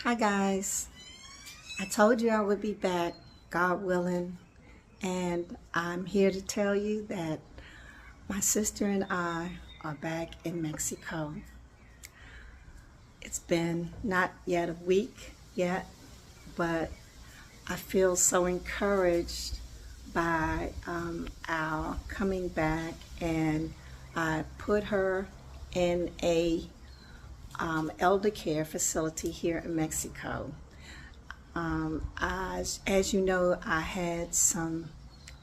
Hi guys, I told you I would be back, God willing, and I'm here to tell you that my sister and I are back in Mexico. It's been not yet a week yet, but I feel so encouraged by our coming back, and I put her in a elder care facility here in Mexico. As you know, I had some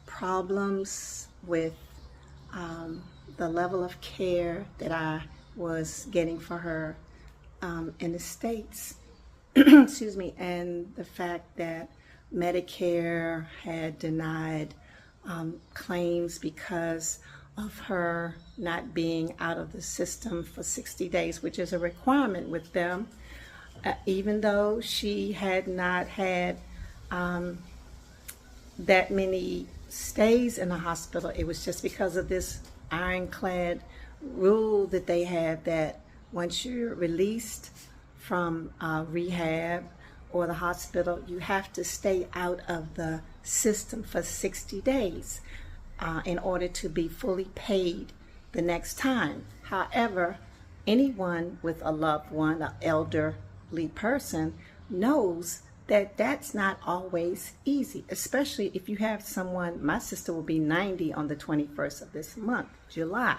problems with the level of care that I was getting for her in the States. Excuse me, and the fact that Medicare had denied claims because of her not being out of the system for 60 days, which is a requirement with them. Even though she had not had that many stays in the hospital, it was just because of this ironclad rule that they have that once you're released from rehab or the hospital, you have to stay out of the system for 60 days in order to be fully paid the next time. However, anyone with a loved one, an elderly person, knows that that's not always easy, especially if you have someone. My sister will be 90 on the 21st of this month, July.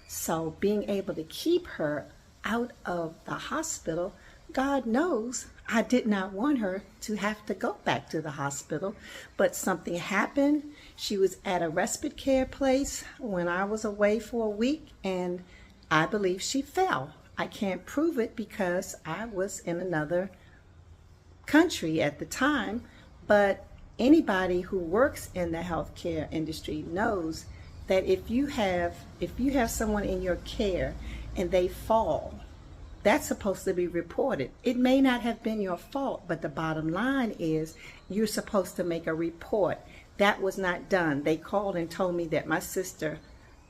So being able to keep her out of the hospital, God knows I did not want her to have to go back to the hospital, but something happened. She was at a respite care place when I was away for a week, and I believe she fell. I can't prove it because I was in another country at the time, but anybody who works in the healthcare industry knows that if you have someone in your care and they fall, that's supposed to be reported. It may not have been your fault, but the bottom line is you're supposed to make a report. That was not done. They called and told me that my sister,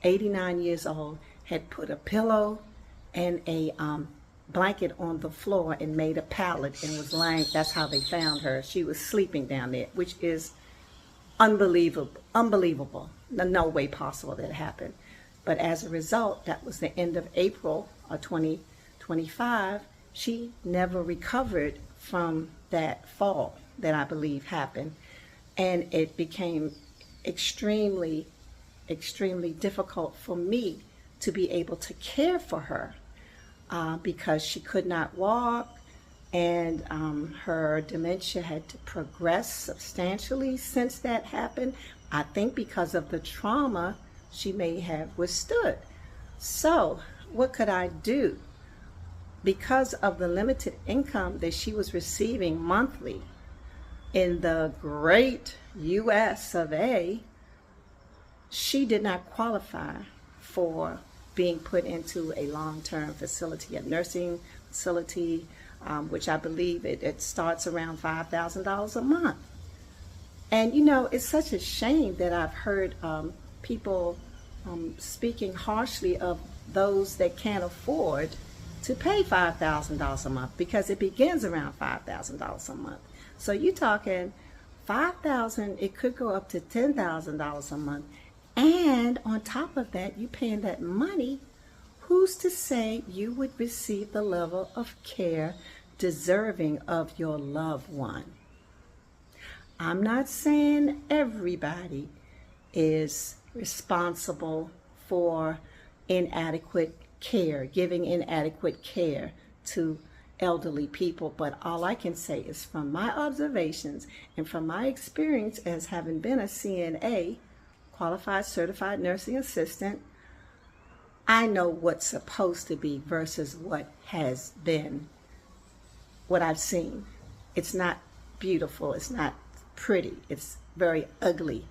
89 years old, had put a pillow and a blanket on the floor and made a pallet and was lying. That's how they found her. She was sleeping down there, which is unbelievable. No way possible that it happened. But as a result, that was the end of April of 2025. She never recovered from that fall that I believe happened. And it became extremely difficult for me to be able to care for her because she could not walk, and her dementia had to progress substantially since that happened. I think because of the trauma she may have withstood. So what could I do? Because of the limited income that she was receiving monthly in the great US of A, she did not qualify for being put into a long-term facility, a nursing facility, which I believe it starts around $5,000 a month. And you know, it's such a shame that I've heard people speaking harshly of those that can't afford to pay $5,000 a month, because it begins around $5,000 a month. So you're talking $5,000, it could go up to $10,000 a month. And on top of that, you paying that money. Who's to say you would receive the level of care deserving of your loved one? I'm not saying everybody is responsible for inadequate care, giving inadequate care to elderly people, but all I can say is from my observations and from my experience as having been a CNA, qualified certified nursing assistant, I know what's supposed to be versus what has been, what I've seen. It's not beautiful, it's not pretty, it's very ugly.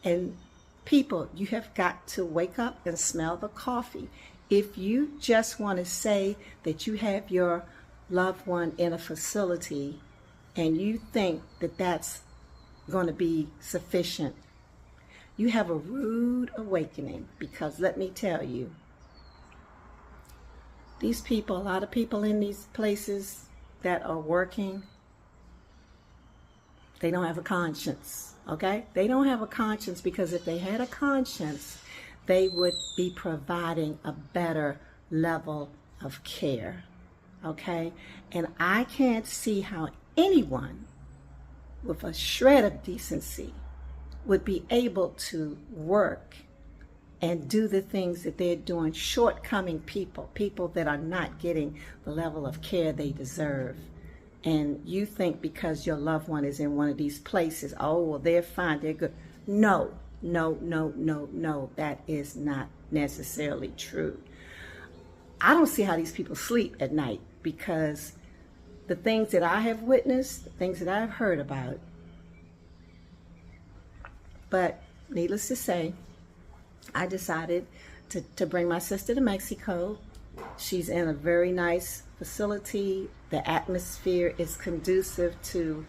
And people, you have got to wake up and smell the coffee. If you just want to say that you have your loved one in a facility and you think that that's going to be sufficient, you have a rude awakening, because let me tell you, these people, a lot of people in these places, that are working, they don't have a conscience, okay? They don't have a conscience, because if they had a conscience, they would be providing a better level of care, okay? And I can't see how anyone with a shred of decency would be able to work and do the things that they're doing, shortcoming people that are not getting the level of care they deserve. And you think because your loved one is in one of these places, oh, well, they're fine, they're good. No, that is not necessarily true. I don't see how these people sleep at night, because the things that I have witnessed, the things that I've heard about. But needless to say, I decided to bring my sister to Mexico. She's in a very nice facility. The atmosphere is conducive to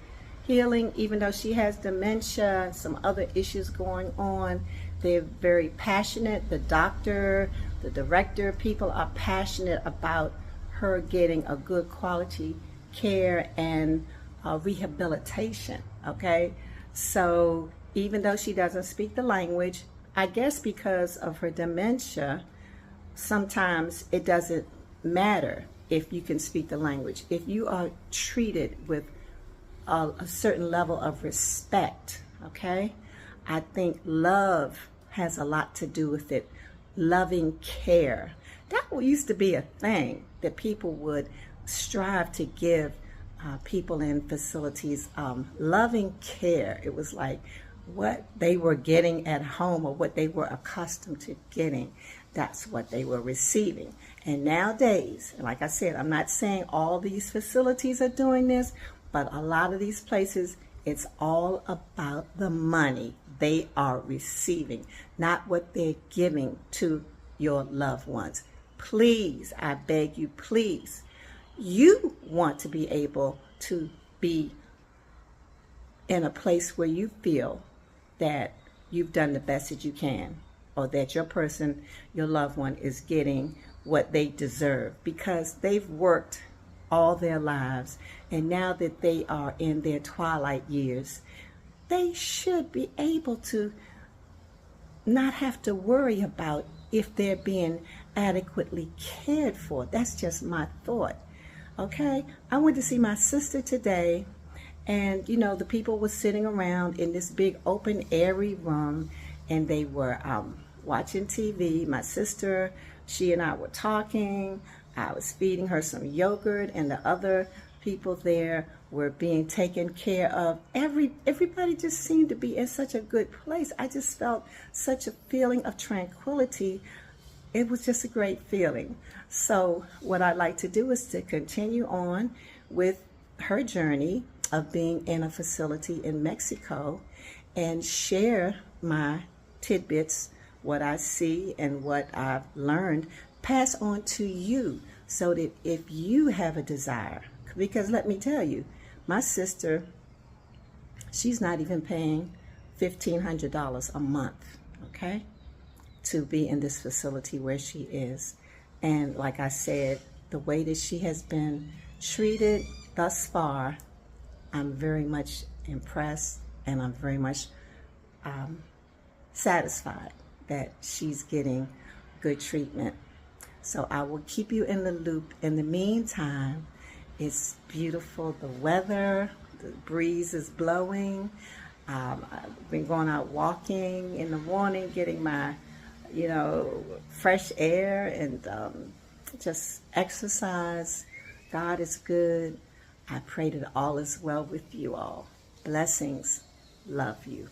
healing, even though she has dementia and some other issues going on. They're very passionate. The doctor, the director, people are passionate about her getting a good quality care and rehabilitation, okay? So even though she doesn't speak the language, I guess because of her dementia, sometimes it doesn't matter if you can speak the language. If you are treated with a certain level of respect, okay? I think love has a lot to do with it. Loving care. That used to be a thing that people would strive to give people in facilities. Loving care. It was like what they were getting at home, or what they were accustomed to getting. That's what they were receiving. And nowadays, and like I said, I'm not saying all these facilities are doing this, but a lot of these places, it's all about the money they are receiving, not what they're giving to your loved ones. Please, I beg you, please, you want to be able to be in a place where you feel that you've done the best that you can, or that your person, your loved one, is getting what they deserve, because they've worked all their lives, and now that they are in their twilight years, they should be able to not have to worry about if they're being adequately cared for. That's just my thought, okay? I went to see my sister today, and you know, the people were sitting around in this big open airy room, and they were watching TV. My sister, she and I were talking. I was feeding her some yogurt, and the other people there were being taken care of. Everybody just seemed to be in such a good place. I just felt such a feeling of tranquility. It was just a great feeling. So what I'd like to do is to continue on with her journey of being in a facility in Mexico, and share my tidbits, what I see and what I've learned, pass on to you, so that if you have a desire, because let me tell you, my sister, she's not even paying $1,500 a month, okay, to be in this facility where she is. And like I said, the way that she has been treated thus far, I'm very much impressed, and I'm very much satisfied that she's getting good treatment. So I will keep you in the loop. In the meantime, it's beautiful. The weather, the breeze is blowing. I've been going out walking in the morning, getting my, fresh air, and just exercise. God is good. I pray that all is well with you all. Blessings. Love you.